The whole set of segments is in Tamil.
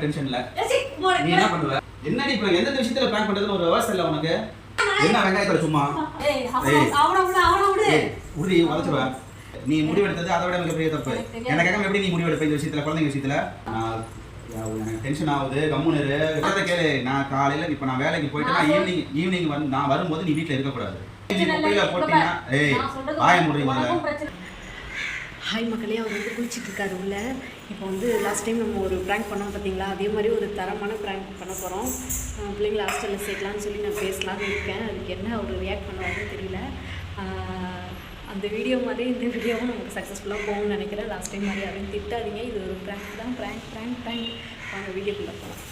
டென்ஷன்ல நீ என்ன பண்ணுவ? என்னடி இப்ப எந்த விஷயத்துல பிளான் பண்றதுன்னு ஒரு விவசாய இல்ல உனக்கு? என்ன வெங்காயத்துல சும்மா உறுதி உதச்சுவ. நீ முடிவெடுத்தது அதை விட மிகப்பெரிய தப்பு. என்ன கேட்காம எப்படி நீ முடிவெடுப்ப இந்த விஷயத்துல, குழந்தைங்க விஷயத்துல? எனக்கு டென்ஷன் ஆகுது, கம்முன்னு இரு. கதை கேளு. நான் காலையில இப்ப நான் வேலைக்கு போயிட்டேன்னா ஈவினிங் வந்து நான் வரும்போது நீ வீட்டுல இருக்கக்கூடாது. போட்டீங்கன்னா வாய முடியும். ஹாய் மக்களே, அவர் வந்து குளிச்சுட்டு இருக்காரு உள்ள. இப்போ வந்து லாஸ்ட் டைம் நம்ம ஒரு ப்ராங்க் பண்ணோம் பார்த்தீங்களா, அதே மாதிரி ஒரு தரமான ப்ராங்க் பண்ண போகிறோம். பிள்ளைங்களை ஹாஸ்டலில் சேர்க்கலான்னு சொல்லி நான் பேசலான்னு இருக்கேன். அதுக்கு என்ன அவர் ரியாக்ட் பண்ணுவாருன்னு தெரியல. அந்த வீடியோ மாதிரி இந்த வீடியோவும் நமக்கு சக்ஸஸ்ஃபுல்லாக போகும்னு நினைக்கிறேன். லாஸ்ட் டைம் மாதிரி யாரையும் திட்டாதீங்க, இது ஒரு ப்ராங்க் தான். ப்ராங்க் வாங்க வீடியோக்குள்ளே போகலாம்.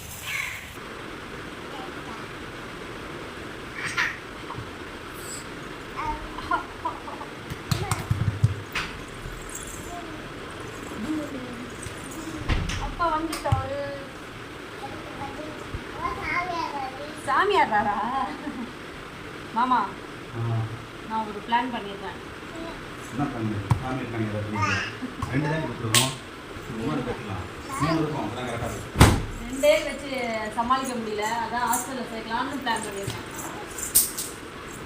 சாமியாரா மாமா? நான் ஒரு பிளான் பண்ணியிருக்கேன். என்ன பண்ணு? சாமி பண்ணிடுறோம். ரெண்டு தான் கொடுத்துருவோம். மூணு கட்டலாம். மூணு இருக்கும். அதான் கரெக்டாக இருக்கும். ரெண்டே வச்சு சமாளிக்க முடியல. அதான் ஹாஸ்டலில் சேர்க்கலாம்னு பிளான் பண்ணியிருக்கேன்.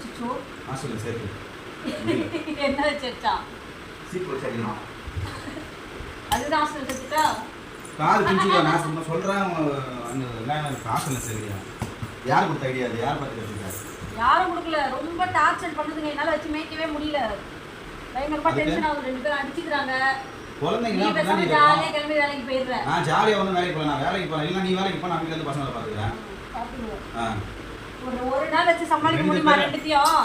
சிச்சோ ஹாஸ்டலில் சேர்த்து என்ன வச்சா சீப்பு வச்சிடலாம். அதுதான் ஹாஸ்டல் சேர்த்துட்டா காது பிடிச்சிக்கலாம். நான் சும்மா சொல்கிறேன். அந்த ஹாஸ்டலில் சேர்க்கிறேன். யார் கொடுத்த ஐடியா? அது யார் பார்த்து கற்றுக்கிட்டாரு? யாரும் கொடுக்கல. ரொம்ப டார்ச்சர் பண்ணுதுங்க. என்னால் வச்சு மேய்க்கவே முடியல. பயங்கரமாக டென்ஷன் ஆகுது. ரெண்டு பேரும் அடிச்சுக்கிறாங்க. குழந்தைங்க ஜாலியாக கிளம்பி வேலைக்கு போயிடுறேன். நான் ஜாலியாக ஒன்றும் வேலைக்கு போகல. நான் வேலைக்கு போகிறேன். இல்லை நீ வேலைக்கு போ, நான் வீட்டில் இருந்து பசங்களை பார்த்துக்கிறேன். ஒரு நாள் வச்சு சமாளிக்க முடியுமா ரெண்டுத்தையும்?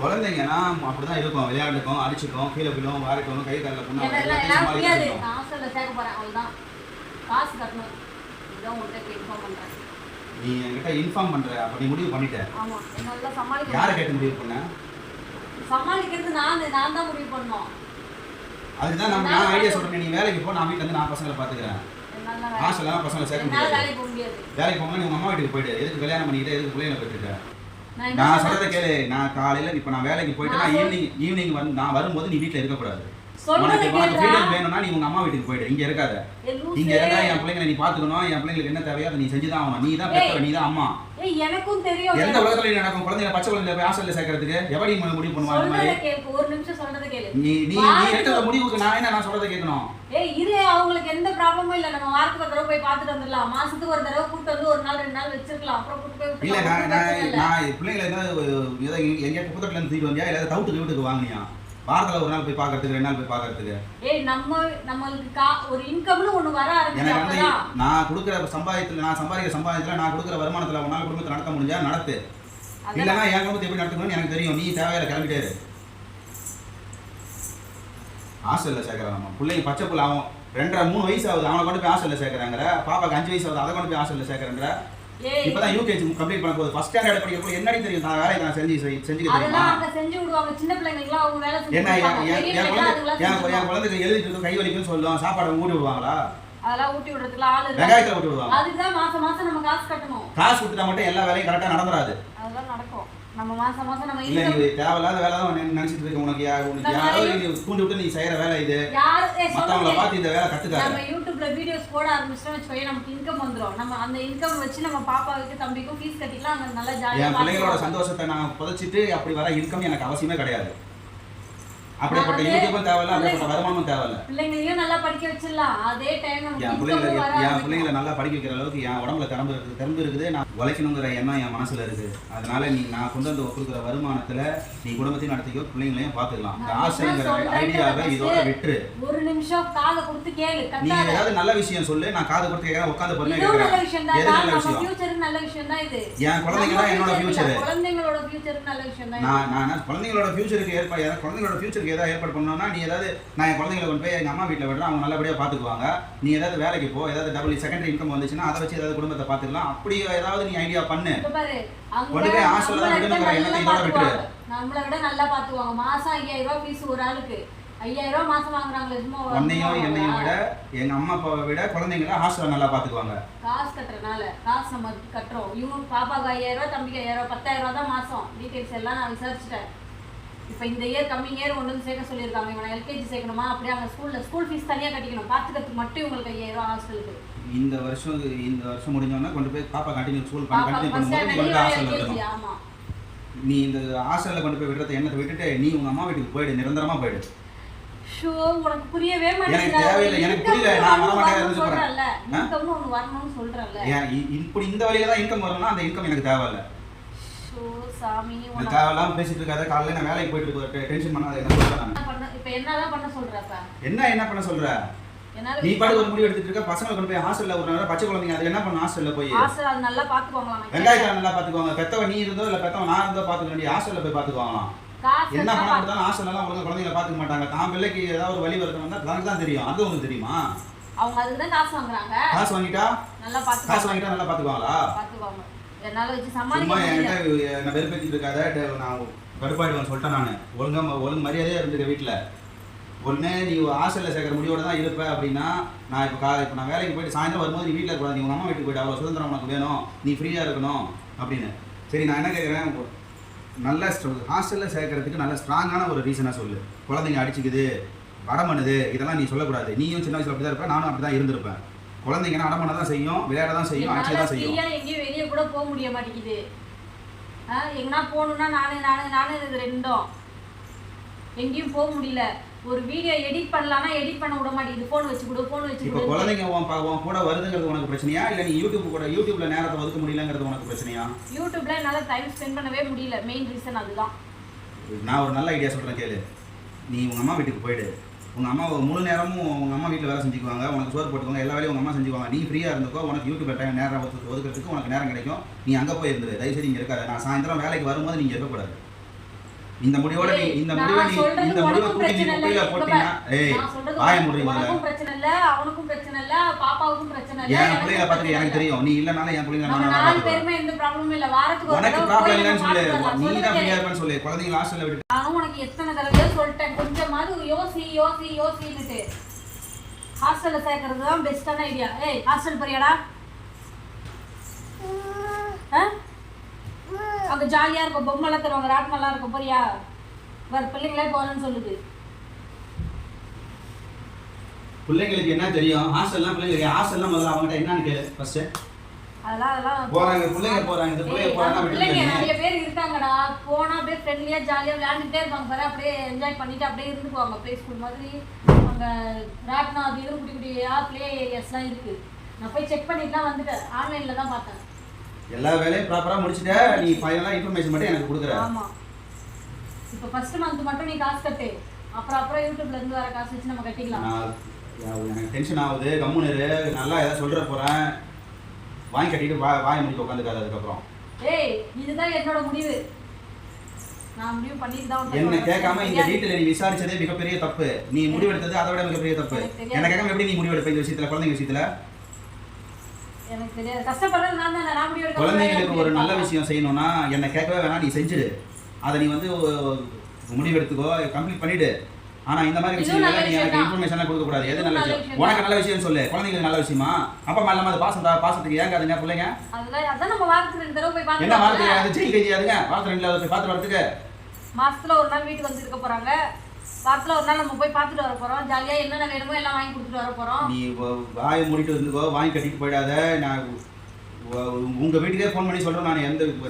குழந்தைங்கன்னா அப்படிதான் இருக்கும். விளையாண்டுக்கும், அடிச்சுக்கும், கீழே விழும், வாரிக்கும், கை காலில் புண்ணா ஹாஸ்டலில் சேர்க்க போகிறேன். அவ்வளோதான். காசு கட்டணும். இதான் உங்கள்கிட்ட இன்ஃபார்ம் பண்ணுறேன். நீ என்கிட்ட இன்ஃபார்ம் பண்ணுற? அப்போ நீ முடிவு பண்ணிட்ட? ஆமாம். என்னால் சமாளிக்க. யாரை கேட்டு முடிவு பண்ண? சமாளிக்கிறது நான் தான் முடிவு பண்ணோம். அதுதான் நான் ஐடியா சொல்கிறேன். நீ வேலைக்கு போ, நான் வீட்டில் இருந்து நான் பசங்களை பார்த்துக்கிறேன். ஹாஸ்டல்லாம் பசங்களை சேர்க்க முடியாது. வேலைக்கு போக முடியாது. வேலைக்கு போகணும். நீ உங்கள் அம்மா வீட்டுக்கு போயிட்டு எதுக்கு கல்யாணம் பண்ணிக்கிட்டு எதுக்கு பிள்ளைங்களை போயிட்டு? நான் சொல்றதை கேளு. நான் காலையில இப்ப நான் வேலைக்கு போயிட்டேன்னா ஈவினிங் வந்து நான் வரும்போது நீ வீட்டுல இருக்கக்கூடாது. ஃப்ரீடம் வேணும்னா நீ உங்க அம்மா வீட்டுக்கு போயிடு. இங்க இருக்காத. இங்க இருந்தா என் பிள்ளைங்களை நீ பாத்துக்கணும். என் பிள்ளைங்களுக்கு என்ன தேவையோ அதை நீ செஞ்சுதான் ஆகணும். நீ தான் பெற்றவ, நீ தான் அம்மா. எனக்கும் தெரியும் எந்த உலகத்துல நடக்கும். குழந்தைங்க பச்சை குழந்தைங்க போய் ஹாஸ்டல்ல சேர்க்கறதுக்கு எப்படி முடிவு பண்ணுவாங்க? ஒரு நிமிஷம் சொல்றதை கேளு. நீ எடுத்த முடிவுக்கு நான் சொல்றதை கேட்கணும். இரு, அவங்களுக்கு எந்த ப்ராப்ளமும் இல்ல. நம்ம வாரத்துக்கு ஒரு தடவை போய் பார்த்துட்டு வந்துடலாம். மாசத்துக்கு ஒரு தடவை கூட்டு வந்து ஒரு நாள் 2 நாள் வச்சிருக்கலாம். அப்புறம் கூட்டு போய் இல்ல நான் பிள்ளைங்களை ஏதாவது எங்க குப்பத்தட்டுல இருந்து தூக்கிட்டு வந்தியா இல்ல டவுட்டுக்கு வீட்டுக்கு வாங்கினியா? வாரத்துல ஒரு நாள் போய் பார்க்கறதுக்கு 2 நாள் போய் பார்க்கறதுக்கு நம்மளுக்கு ஒரு இன்கம்னு ஒண்ணு வர ஆரம்பிச்சு. நான் கொடுக்குற சம்பாதித்துல நான் கொடுக்குற வருமானத்துல ஒரு நாள் குடும்பத்தை நடத்த முடிஞ்சா நடத்து. இல்லைன்னா என் குடும்பத்தை எப்படி நடத்தணும்னு எனக்கு தெரியும். நீ தேவையில்ல கிளம்பிட்டே இரு. ஹாஸ்டல்ல சேர்க்கறான். நம்ம பிள்ளைங்க பச்சை புள்ள ஆகும். 2.5-3 வயசு ஆகுது. அவனை கொண்டு போய் ஹாஸ்டல்ல சேர்க்கறாங்க. பாப்பாக்கு 5 வயசு ஆகுது. அதை கொண்டு போய் ஹாஸ்டல்ல சேர்க்கறாங்க. இப்பதான் யூகேஜி கம்ப்ளீட் பண்ண போகுது. ஃபர்ஸ்ட் ஸ்டாண்டர்ட் படிக்கிறப்போ என்னடி தெரியும்? நான் வேலையை நான் செஞ்சுக்கிட்டு தெரியுமா? செஞ்சு விடுவாங்க. சின்ன பிள்ளைங்களுக்குலாம் அவங்க வேலை செஞ்சு என்ன என் குழந்தைக்கு எழுதிட்டு இருக்கும், கை வலிக்குன்னு சொல்லுவாங்க. சாப்பாடு ஊட்டி விடுவாங்களா? அதெல்லாம் ஊட்டி விடுறதுல ஆளு இல்ல. வெங்காயத்தை ஊட்டி விடுவாங்க. அதுக்குதான் மாசம் நம்ம காசு கட்டணும். காசு கொடுத்தா மட்டும் எல்லா வேலையும் கரெக்டா நடந்துராது. அதெல்லாம் நடக்கும். நம்ம மாசம் நம்ம இல்ல நீ தேவையில்லாத வேலை தான் நினைச்சிட்டு இருக்க. உனக்கு யாரோ தூண்டி விட்டு நீ செய்யற வேலை இது. மத்தவங்கள பார்த்து இந்த வேலை கத்துக்காத. நம்ம யூடியூப்ல வீடியோஸ் போட ஆரம்பிச்சோம் வெச்சுக்கோ, நமக்கு இன்கம் வந்துரும். நம்ம அந்த இன்கம் வச்சு நம்ம பாப்பாவுக்கு தம்பிக்கும் ஃபீஸ் கட்டிக்கலாம். அங்க நல்லா ஜாலியா என் பிள்ளைகளோட சந்தோஷத்தை நான் புதைச்சிட்டு அப்படி வர இன்கம் எனக்கு அவசியமே கிடையாது. அப்படிப்பட்ட யூடியூபும் தேவையில்ல, அப்படிப்பட்ட வருமானமும் தேவையில்ல. பிள்ளைங்களையும் நல்லா படிக்க வச்சிடலாம். அதே டைம் என் பிள்ளைங்களை நல்லா படிக்க வைக்கிற அளவுக்கு என் உடம்புல திறம்பு இருக்குது. நான் உழைக்கணுங்கிற எண்ணம் என் மனசுல இருக்கு. அதனால நான் கொண்டு வந்து கொடுக்குற வருமானத்துல நீ குடும்பத்தையும் நடத்திக்கோ, பிள்ளைங்களையும் பாத்துக்கலாம். இந்த ஆசைங்கிற ஐடியாவை இதோட விட்டுரு. ஒரு நிமிஷம் காதை கொடுத்து கேளு. நீ ஏதாவது நல்ல விஷயம் சொல்லு. நான் காது கொடுத்து கேட்கறேன், உட்காந்து பொறுமையா கேட்கறேன். நல்ல விஷயம் தான். நம்ம ஃபியூச்சருக்கு நல்ல விஷயம் தான் இது. என் குழந்தைங்க தான் என்னோட ஃபியூச்சர். குழந்தைங்களோட ஃபியூச்சருக்கு நல்ல விஷயம் தான். நான் குழந்தைங்களோட ஃபியூச்சருக்கு ஏதாவது ஏற்பாடு பண்ணணும்னா நீ ஏதாவது நான் என் குழந்தைங்களை கொண்டு போய் எங்கள் அம்மா வீட்டில் விடுறேன். அவங்க நல்லபடியாக பார்த்துக்குவாங்க. நீ ஏதாவது வேலைக்கு போ, ஏதாவது டபுள் செகண்டரி இன்கம் வந்துச்சுன்னா அதை வச்சு ஏதாவது குடும்பத்தை பார்த்துக்கலாம். அப்படி ஏதாவது நீ ஐடியா பண்ணு. கொண்டு போய் ஹாஸ்டல்ல தான் விடணுங்கிற எண்ணத்தை இதோட விட்டுரு. நம்மளை விட நல்லா பார்த்துக்குவாங்க. மாசம் 5000 ரூபாய் ஃபீஸ் ஒரு ஆளுக்கு. 5000 ரூபாய் மாசம் வாங்குறாங்களே. சும்மா என்னையும் விட எங்க அம்மா அப்பாவை விட குழந்தைங்களை ஹாஸ்டல்ல நல்லா பார்த்துக்குவாங்க. காசு கட்டுறதுனால காசு நம்ம கட்டுறோம். இவங்க பாப்பாவுக்கு 5000 ரூபாய், தம்பிக்கு 5000 ரூபாய், 10000 ரூபாய் தான் மாசம். டீடைல்ஸ் எல்லாம் நான் விசாரிச்சுட்டேன். இப்போ இந்த இயர் கம்மிங் இயர் கொண்டு வந்து சேர்க்க சொல்லியிருக்காங்க. இவனை எல்கேஜி சேர்க்கணுமா, அப்படியே அங்கே ஸ்கூல் ஃபீஸ் தனியாக கட்டிக்கணும். பார்த்துக்கிறதுக்கு மட்டும் இவங்களுக்கு 5000 ஹாஸ்டலுக்கு. இந்த வருஷம் முடிஞ்சோன்னா கொண்டு போய் பாப்பா கண்டினியூ ஸ்கூல் கண்டினியூ பண்ணும்போது ஹாஸ்டலில் இருக்கணும். ஆமாம், நீ இந்த ஹாஸ்டலில் கொண்டு போய் விடுறத எண்ணத்தை விட்டுட்டு நீ உங்கள் அம்மா வீட்டுக்கு போயிடு, நிரந்தரமாக போயிடு. ஷோ உனக்கு புரியவே எனக்கு தேவையில்லை, எனக்கு புரியல. நான் வரமாட்டேன் சொல்றேன்ல, இன்கம் ஒன்று வரணும்னு சொல்றேன்ல. இப்படி இந்த வழியில தான் இன்கம் வரணும்னா அந்த இன்கம் எனக்கு தேவையில்லை. ஷோ சாமி, நான் தேவையில்லாம பேசிட்டு இருக்காத. காலையில நான் வேலைக்கு போயிட்டு இருக்க டென்ஷன் பண்ணாத. என்ன சொல்றேன் நான்? இப்போ என்னதான் பண்ண சொல்றப்ப? என்ன பண்ண சொல்ற? நீ பாட்டு ஒரு முடிவு எடுத்துட்டு இருக்க. பசங்களை கொண்டு போய் ஹாஸ்டல்ல விடுறாங்க. பச்சை குழந்தைங்க அது என்ன பண்ண? ஹாஸ்டல்ல போய் ஹாஸ்டல் அது நல்லா பாத்துக்குவாங்களா? வெங்காயத்தை நல்லா பாத்துக்குவாங்க. பெத்தவ நீ இருந்தோ இல்ல பெத்தவ நான் இருந்தோ பாத்துக்க வேண்டிய ஹாஸ்டல்ல போய் பாத்துக்குவாங்களாம். என்ன பண்ண கொடுத்தாலும் ஹாஸ்டல்ல எல்லாம் ஒழுங்கா குழந்தைகளை பாத்துக்க மாட்டாங்க. தான் பிள்ளைக்கு ஏதாவது ஒரு வழி வருது வந்தா தனக்கு தான் தெரியும். அது உங்களுக்கு தெரியுமா? அவங்க அதுக்கு தான் காசு வாங்குறாங்க. காசு வாங்கிட்டா நல்லா பாத்து காசு வாங்கிட்டா நல்லா பாத்துக்குவாங்களா? பாத்துக்குவாங்க. என்னால வச்சு சமாளிக்க முடியல. என்ன வெறுப்பேத்திட்டு இருக்காத. நான் கடுப்பாயிடுவேன் சொல்லிட்டேன். நான் ஒழுங்கு மரியாதையா இருந்துக்க வீட்டுல. ஒண்ணு நீ ஹாஸ்டல்ல சேர்க்கிற முடிவோட தான் இருப்ப அப்படின்னா நான் இப்போ நான் வேலைக்கு போயிட்டு சாயந்தரம் வரும்போது நீ வீட்டில் இருக்கக்கூடாது. நீ உங்கள் அம்மா வீட்டுக்கு போயிட்டு அவ்வளோ சுதந்திரம் உனக்கு வேணும், நீ ஃப்ரீயாக இருக்கணும் அப்படின்னு. சரி, நான் என்ன கேட்குறேன், நல்ல ஹாஸ்டலில் சேர்க்கறதுக்கு நல்ல ஸ்ட்ராங்கான ஒரு ரீசனாக சொல்லு. குழந்தைங்க அடிச்சுக்குது, அடம் பண்ணுது, இதெல்லாம் நீ சொல்லக்கூடாது. நீயும் சின்ன வயசில் அப்படி தான் இருப்பேன், நானும் அப்படி தான் இருந்திருப்பேன். குழந்தைங்கன்னா அடம் பண்ண தான் செய்யும், விளையாட தான் செய்யும், அடிச்சு தான் செய்யும். எங்கேயும் வெளியே கூட போக முடிய மாட்டேங்குது. எங்கன்னா போகணுன்னா நானே இது ரெண்டும் எங்கேயும் போக முடியல. ஒரு வீடியோ எடிட் பண்ணலாம்னா எடிட் பண்ண விட மாட்டேங்குது. ஃபோன் வச்சு கொடு. இப்போ குழந்தைங்க உன் கூட வருதுங்கிறது உனக்கு பிரச்சனையா, இல்லை நீ யூடியூப்ல நேரத்தை ஒதுக்க முடியலங்கிறது உனக்கு பிரச்சனையா? யூடியூப்ல என்னால் டைம் ஸ்பெண்ட் பண்ணவே முடியல. மெயின் ரீசன் அதுதான். நான் ஒரு நல்ல ஐடியா சொல்கிறேன் கேளு. நீ உங்கள் அம்மா வீட்டுக்கு போயிடு. உங்கள் அம்மா முழு நேரமும் உங்கள் அம்மா வீட்டில் வேலை செஞ்சுக்குவாங்க, உனக்கு சோறு போட்டுக்குவாங்க, எல்லா வேலையும் உங்கள் அம்மா செஞ்சுக்குவாங்க. நீ ஃப்ரீயாக இருந்துக்கோ. உனக்கு யூடியூப்ல டைம் நேரம் ஒதுக்கிறதுக்கு உனக்கு நேரம் கிடைக்கும். நீ அங்கே போய் இருந்துரு. தயவுசெய்து இங்கே இருக்காது. நான் சாயந்தரம் வேலைக்கு வரும்போது நீங்கள் இருக்கக்கூடாது. இந்த முடிவோட இந்த முடிவை தூக்கி நீ குப்பையில போட்டீங்கன்னா வாய முடியும். உனக்கும் பிரச்சனை இல்ல, அவனுக்கும் பிரச்சனை இல்ல, பாப்பாவுக்கும் பிரச்சனை இல்ல. என் பிள்ளைகளை பார்த்துட்டு எனக்கு தெரியும். நீ இல்லனால என் பிள்ளைங்க நம்ம நாலு பேருமே எந்த ப்ராப்ளமும் இல்ல. வாரத்துக்கு ஒரு உனக்கு ப்ராப்ளம் இல்லன்னு சொல்லு. நீ தான் ஃப்ரீயா இருப்பேன்னு சொல்லு. குழந்தைங்க ஹாஸ்டல்ல விட்டு நானும் உனக்கு எத்தனை தடவை சொல்லிட்டேன், கொஞ்சமாவது யோசின்னுட்டு. ஹாஸ்டல்ல சேர்க்கறது தான் பெஸ்டான ஐடியா. ஏய், ஹாஸ்டல் போறியாடா? அங்க ஜாலியா இருக்கும், பொம்மைலாம் தருவாங்க, ராட்மெல்லாம் இருக்கும். போறியா? வேற பிள்ளைங்களே போகலன்னு சொல்லுது. பிள்ளைங்களுக்கு என்ன தெரியும்? ஹாஸ்டல்லாம் பிள்ளைங்க ஹாஸ்டல்லாம் முதல்ல அவங்ககிட்ட என்னன்னு கேளு ஃபர்ஸ்ட். அதெல்லாம் போறாங்க பிள்ளைங்க போறாங்க. இந்த பிள்ளைங்க போறாங்க. பிள்ளைங்க நிறைய பேர் இருக்காங்கடா. போனா அப்படியே ஃப்ரெண்ட்லியா ஜாலியா விளையாண்டுட்டே இருப்பாங்க பாரு. அப்படியே என்ஜாய் பண்ணிட்டு அப்படியே இருந்துக்குவாங்க. ப்ளே ஸ்கூல் மாதிரி அங்க ராட்னா அது இது குட்டி குட்டியா ப்ளே ஏரியாஸ்லாம் இருக்கு. நான் போய் செக் பண்ணிட்டுலாம் வந்துட்டேன். ஆன்லைன்ல தான் பார்த்தேன். எல்லா வேலையும் ப்ராப்பரா முடிச்சிட்ட. நீ ஃபைனலா இன்ஃபர்மேஷன் மட்டும் எனக்கு கொடுக்குற. ஆமா, இப்போ ஃபர்ஸ்ட் மந்த் மட்டும் நீ காசு கட்டு. அப்புறம் யூடியூப்ல இருந்து வர காசு வச்சு நம்ம கட்டிக்கலாம். எனக்கு டென்ஷன் ஆகுது. கம்முனு நல்லா ஏதாவது சொல்ற போறேன். வாங்கி கட்டிட்டு வாய் முடிக்க உட்காந்துக்காது. அதுக்கப்புறம் ஏய், இதுதான் என்னோட முடிவு. நான் முடிவு பண்ணிட்டு தான் என்ன கேட்காம இந்த டீட்டெயில் நீ விசாரிச்சதே மிகப்பெரிய தப்பு. நீ முடிவெடுத்தது அதை விட மிகப்பெரிய தப்பு. என்ன கேட்காம எப்படி நீ முடிவெடுப்ப இந்த விஷயத்துல, குழந்தைங்க விஷயத்துல? எனக்கு தெரியாது. கஷ்டப்படுறது நான் தான். நான் முடிவெடுக்க. குழந்தைங்களுக்கு ஒரு நல்ல விஷயம் செய்யணும்னா என்ன கேட்கவே வேணாம், நீ செஞ்சிடு. அதை நீ முடிவெடுத்துக்கோ, கம்ப்ளீட் பண்ணிடு. ஆனா இந்த மாதிரி விஷயங்களை நீ எனக்கு இன்ஃபர்மேஷன்லாம் கொடுக்க கூடாது. எது நல்ல விஷயம்? உனக்கு நல்ல விஷயம் சொல்லு. குழந்தைங்களுக்கு நல்ல விஷயமா? அப்பா அம்மா இல்லாம பாசத்துக்கு ஏங்க அதுங்க பிள்ளைங்க? அதான் நம்ம வாரத்துக்கு 2 தடவை போய் பார்த்து. என்ன வாரத்துக்கு? அது ஜெயில் கைதி அதுங்க. வாரத்துக்கு 2 தடவை போய் பார்த்து வரதுக்கு. மாசத்துல ஒரு நாள் வீட்டுக்கு வந்து இருக்க போறாங்க. வாரத்துல ஒரு நாள் நம்ம போய் பார்த்துட்டு வர போறோம். ஜாலியா என்னென்ன வேணுமோ எல்லாம் வாங்கி கொடுத்துட்டு வர போறோம். நீ வாயை மூடிட்டு இருந்துக்கோ, வாங்கி கட்டிட்டு போயிடாத. நான் உங்க வீட்டுக்கே ஃபோன் பண்ணி சொல்றேன். நான்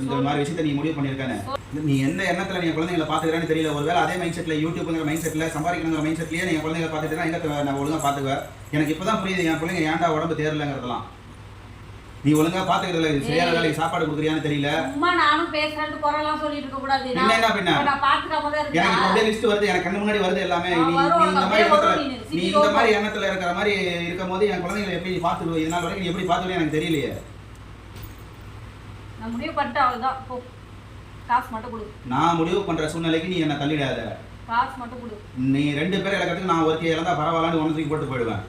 இந்த மாதிரி விஷயத்தை நீ முடிவு பண்ணியிருக்கேன்னு. நீ எந்த எண்ணத்துல நீங்க குழந்தைங்களை பாத்துக்கிறேன்னு தெரியல. ஒருவேளை அதே மைண்ட் செட்ல யூடியூப்ங்கிற மைண்ட் செட்ல சம்பாதிக்கணுங்கிற மைண்ட் செட்லயே நீங்க குழந்தைங்களை பாத்துட்டா எங்க நான் ஒழுங்கா பாத்துக்குவேன். எனக்கு இப்பதான் புரியுது என் பிள்ளைங்க ஏன்டா உடம்பு தேரலங்கிறதெல்லாம். நீ ஒழுங்கா பாத்துக்கிறதுல சரியான வேலைக்கு சாப்பாடு கொடுக்குறியான்னு தெரியல. சும்மா நானும் பேசுறேன்னு குறலாம் சொல்லிட்டு இருக்க கூடாது. என்ன பின்ன நான் பாத்துக்காம தான் இருக்கேன். எனக்கு அப்படியே லிஸ்ட் வருது, எனக்கு கண்ணு முன்னாடி வருது எல்லாமே. நீ இந்த மாதிரி எண்ணத்துல இருக்கிற மாதிரி இருக்கும்போது என் குழந்தைங்களை எப்படி பாத்துக்குவோம்? இதனால வரைக்கும் நீ எப்படி பாத்துக்கணும் எனக்கு தெரியலையே. நான் முடிவு பண்ணிட்டு அவ்வளவுதான். போ, காசு மட்டும் கொடு. நான் முடிவு பண்ற சூழ்நிலைக்கு நீ என்ன தள்ளிடாத. காசு மட்டும் கொடு. நீ 2 பேர் இலக்கத்துக்கு நான் ஒருத்தி இழந்தா பரவாயில்லன்னு ஒன்று தூக்கி போட்டு போயிடுவேன்.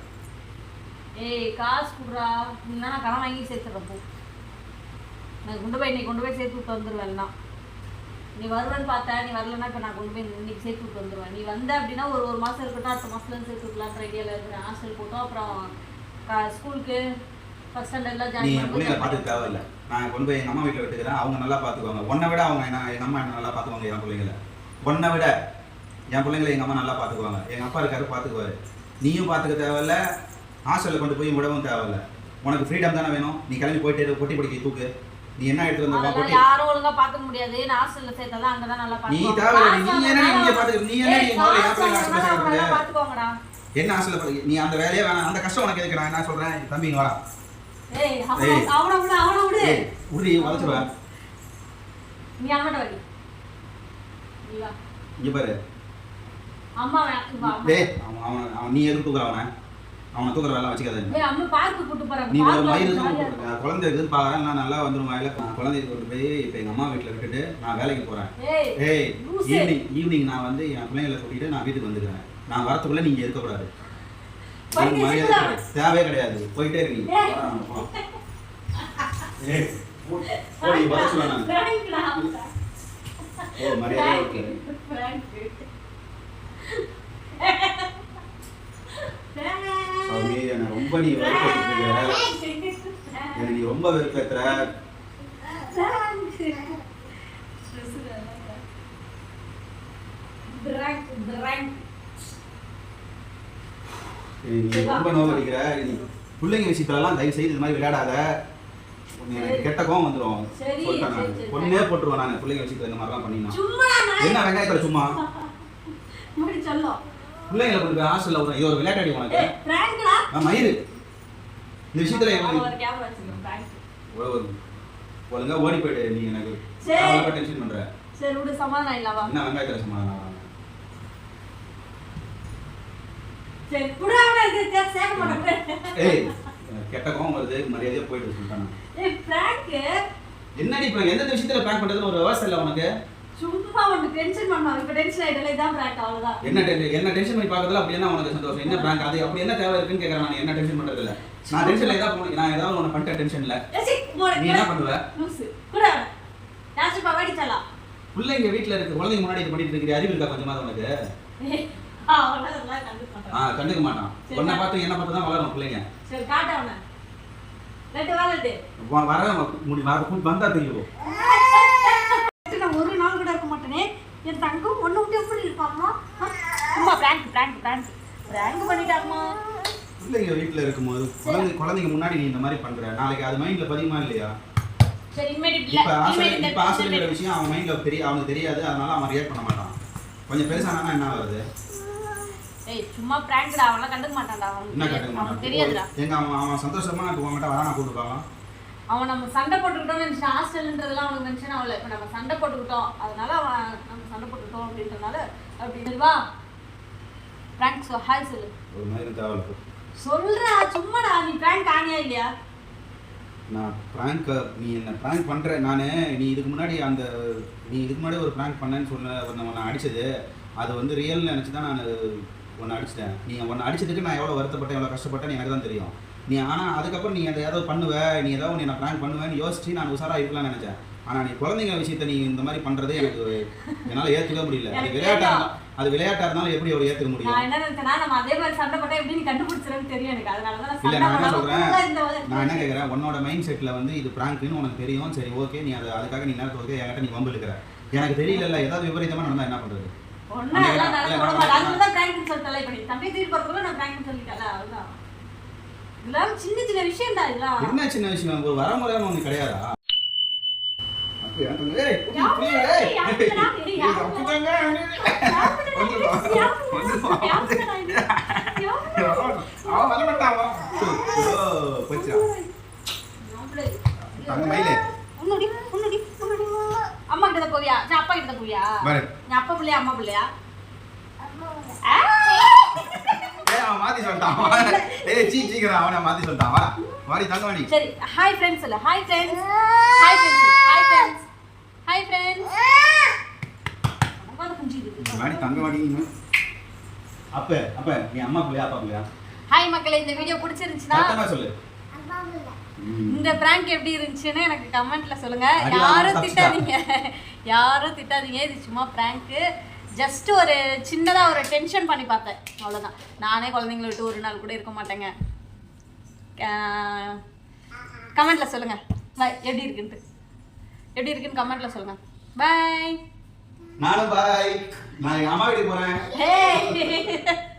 ஏய், காசு குடுறா. நான் கடன் வாங்கி சேர்த்துறேன். போ, நான் கொண்டு போய் சேர்த்து விட்டு வந்துடுவேன். நீ வருவேன்னு பார்த்தேன், நீ வரலன்னா இப்போ நான் கொண்டு போய் இன்னைக்கு சேர்த்து விட்டு வந்துடுவேன். நீ வந்த அப்படின்னா ஒரு மாதம் இருக்கட்டும், அடுத்த மாதத்துலேருந்து சேர்த்து விடலான்ற ஐடியாவில் இருக்கிறேன். ஹாஸ்டல் போட்டோம், அப்புறம் ஸ்கூலுக்கு ஃபர்ஸ்ட் ஸ்டாண்டர்ட்லாம் ஜாயின் பண்ணி பிள்ளைங்களை பார்த்துக்க தேவையில்ல. நான் கொண்டு போய் எங்கள் அம்மா வீட்டில் விட்டுக்கிறேன். அவங்க நல்லா பார்த்துக்குவாங்க. உன்னை விட அவங்க எங்கள் அம்மா என்ன நல்லா பார்த்துக்குவாங்க என் பிள்ளைங்களை. உன்னை விட என் பிள்ளைங்களை எங்கள் அம்மா நல்லா பார்த்துக்குவாங்க. எங்கள் அப்பா இருக்காரு, பார்த்துக்குவாரு. நீயும் பார்த்துக்க தேவையில்ல, ஹாஸ்டலில் கொண்டு போய் விடவும் தேவையில்ல. உனக்கு ஃப்ரீடம் தானே வேணும். நீ கிளம்பி போயிட்டு பொட்டி பிடிக்க தூக்கு. நீ என்ன எடுத்து வந்தா பொட்டி யாரும் ஒழுங்கா பார்த்துக்க முடியாது. நான் ஹாஸ்டல்ல சேர்த்தாதான் அங்க தான் நல்லா நீ தேவை. நீ என்ன நீங்க பார்த்துக்க. நீ என்ன நீ முதல்ல என் பிள்ளை ஹாஸ்டல்ல சேர்க்கறது பார்த்துக்கோங்கடா. என்ன ஹாஸ்டல்ல நீ அந்த வேலையே வேணாம். அந்த கஷ்டம் உனக்கு எதுக்கு? நான் என்ன சொல்றேன், தம்பிங்க வாடா. ஏய் அவன விடு. உடி வளைச்சுவா. நீ அவனோட வடி. நீ வா. இங்க பாரு. அம்மா வா. டேய் அவன் நீ எதுக்கு தூக்குற அவனை தூக்குற வேலை வச்சுக்காத. ஏய் அம்மா பார்க்கு கூட்டி போறாங்க. நீ ஒரு மயிறு குழந்தை இருக்குன்னு பாக்குறேன். நான் நல்லா வந்துருமா இல்ல குழந்தைய கொண்டு போய் இப்போ எங்க அம்மா வீட்டுல விட்டுட்டு நான் வேலைக்கு போறேன். ஏய் ஈவினிங் நான் வந்து என் பிள்ளைங்களை கூட்டிட்டு நான் வீட்டுக்கு வந்துக்கிறேன். நான் வரத்துக்குள்ள நீங்க இருக்கக்கூடாது. தேவையே கிடையாது. போயிட்டே இருக்கீங்க. ரொம்ப நீ நீ ரொம்ப வெறுப்பேத்துற. நீ ரொம்ப நோவடிக்கிற. பிள்ளைங்க விஷயத்துலலாம் தயவு செய்து இது மாதிரி விளையாடாத. எனக்கு கெட்ட கோவம் வந்துடும். பொண்ணே போட்டுருவேன் நான் பிள்ளைங்க விஷயத்துல இந்த மாதிரிலாம் பண்ணினா. என்ன வெங்காயத்துல சும்மா பிள்ளைங்களை கொண்டு போய் ஹாஸ்டல்ல விடுறேன். இது ஒரு விளையாட்டாடி உனக்கு. மயிறு இந்த விஷயத்துல ஒழுங்கா ஓடி போயிட்டு நீ எனக்கு டென்ஷன் பண்ற. சரி விடு, சமாதானம் இல்லவா? என்ன வெங்காயத்துல சமாதானம்? சரி புடாவா இது சேக்க மாட்டேன். ஏய் கெட்ட கோவம் வருது, மரியாதையா போயிட்டு சொல்றானே. ஏய் பிராங்க் என்னடி பிராங்க்? எந்த விஷயத்துல பிராங்க் பண்றதுன்னு ஒரு விவசாயம் இல்ல உனக்கு. சும்மா வந்து டென்ஷன் பண்ணா. இப்ப டென்ஷன் ஆயிடல, இதான் பிராங்க் அவ்வளவுதான். என்ன டென்ஷன் பண்ணி பார்க்கறதுல அப்படி என்ன உனக்கு சந்தோஷம்? என்ன பிராங்க்? அது அப்படி என்ன தேவை இருக்குன்னு கேக்குறேன். நான் என்ன டென்ஷன் பண்றது இல்ல. நான் டென்ஷன்ல ஏதா போனேன். நான் ஏதாவது ஒன்னு பண்ணிட்ட டென்ஷன்ல. நீ என்ன பண்ணுவ? லூசு கூட யாச்சு பவாடிச்சலா. பிள்ளைங்க வீட்ல இருக்கு. குழந்தைங்க முன்னாடி இது பண்ணிட்டு இருக்கீங்க. அறிவு இருக்கா கொஞ்சமா உனக்கு? அவனெல்லாம் கண்டுக்க மாட்டான். கண்டுக்க மாட்டான். உன்னை பார்த்து என்ன பார்த்து தான் வளரும் பிள்ளைங்க. சரி காட்டு அவனை. Let wallet. வர வந்தா தெரியும். நான் ஒரு நாள் கூட இருக்க மாட்டேனே. என் தங்கம் ஒண்ணு விட்டு எப்படி இருப்பாம்மா? அம்மா பிராங்க் பண்ணிட்டாம்மா. பிள்ளைங்க வீட்ல இருக்கும்போது குழந்தைங்க முன்னாடி நீ இந்த மாதிரி பண்ற. நாளைக்கு அது மைண்ட்ல பதியுமா இல்லையா? சரி இமிடியேட்லி இப்ப ஆசிரியரோட விஷயம் அவன் மைண்ட்ல அவனுக்கு தெரியாது. அதனால அவன் ரியாக்ட் பண்ண மாட்டான். கொஞ்சம் பெருசானா என்ன ஆகுது? ஏய் சும்மா பிராங்க்டா. அவன்லாம் கண்டுக்க மாட்டான்டா. அவனுக்கு தெரியாதுடா. எங்க அவன் சந்தோஷமா போவாங்கட்ட வரானா கூப்பிடுவாங்க. அவன் நம்ம சண்டை போட்டுக்கிட்டோம்னு நினைச்சு ஹாஸ்டல்ன்றதெல்லாம் அவனுக்கு டென்ஷன் ஆகல. இப்போ நம்ம சண்டை போட்டுக்கிட்டோம், அதனால அவன் நம்ம சண்டை போட்டுக்கிட்டோம் அப்படின்றனால அப்படி வா பிராங்க் ஹாய் சொல்லு. ஒரு மாதிரி தேவல சொல்றா சும்மாடா. நீ பிராங்க் ஆனியா இல்லையா? நான் பிராங்க் நீ என்ன பிராங்க் பண்ற. நீ இதுக்கு முன்னாடி ஒரு பிராங்க் பண்ணேன்னு சொன்ன உன்னை அடிச்சது அது வந்து ரியல்னு நினச்சி தான் நான் உன்னை அடிச்சிட்டேன். நீ உன்னை அடிச்சதுக்கு நான் எவ்வளோ வருத்தப்பட்டேன், எவ்வளோ கஷ்டப்பட்டேன்னு எனக்கு தான் தெரியும். நீ ஆனால் அதுக்கப்புறம் நீ அதை ஏதாவது நீ ஏதாவது நீ நான் பிராங்க் பண்ணுவேன்னு யோசிச்சு நான் உஷாராக இருக்கலாம்னு நினச்சேன். ஆனால் நீ குழந்தைங்க விஷயத்தை நீ இந்த மாதிரி பண்ணுறதே எனக்கு என்னால் ஏற்றுக்க முடியல. அது விளையாட்டாக இருந்தாலும் எப்படி அவர் ஏற்றுக்க முடியும்? நான் என்ன நினைச்சேன்னா நம்ம அதே மாதிரி சண்டை போட்டால் எப்படி நீ கண்டுபிடிச்சிருன்னு தெரியும் எனக்கு. அதனால தான் இல்லை நான் என்ன சொல்கிறேன், நான் என்ன கேட்குறேன், உன்னோட மைண்ட் செட்டில் வந்து இது பிராங்க்னு உனக்கு தெரியும். சரி ஓகே, நீ அதுக்காக நீ நேரத்தை ஓகே என்கிட்ட நீ வம்பு இருக்கிற. எனக்கு தெரியல ஏதாவது விபரீதமாக நடந்தால் என்ன பண்ணுறது? சின்ன விஷயம் தான் இதெல்லாம். என்ன சின்ன விஷயம்? ஒரு வரமுறையான ஒண்ணு கிடையாதா? அம்மா கிட்ட போவியா? அப்பா கிட்ட போவியா? அப்பா பிள்ளையா அம்மா பிள்ளையா? மாத்தி சொல்லிட்டான். ஏய் சீக்கிரம் அவனை மாத்தி சொல்லிட்டான். வா வாடி தங்கவாணி. சரி ஹாய் फ्रेंड्स சொல்ல. Hi friends. Hi friends. Hi friends. Hi friends. அம்மா குஞ்சிது. வாடி தங்கவாணி. அப்ப நீ அம்மா பிள்ளையா அப்பா பிள்ளையா? ஹாய் மக்களே, இந்த வீடியோ பிடிச்சிருந்துச்சுனா சத்தமா சொல்லு. அம்மா பிள்ளை. இந்த பிராங்க் எப்படி இருந்துச்சுன்னு எனக்கு கமெண்ட்ல சொல்லுங்க. யாரும் திட்டாதீங்க. இது சும்மா பிராங்க். ஜஸ்ட் ஒரு சின்னதாக ஒரு டென்ஷன் பண்ணி பார்த்தேன், அவ்வளோதான். நானே குழந்தைங்களை விட்டு ஒரு நாள் கூட இருக்க மாட்டேங்க. கமெண்ட்டில் சொல்லுங்கள் பாய். எப்படி இருக்குன்னு கமெண்ட்டில் சொல்லுங்கள். பாய். நானும் பாய். நான் எங்க அம்மா வீட்டுக்கு போறேன். Hey!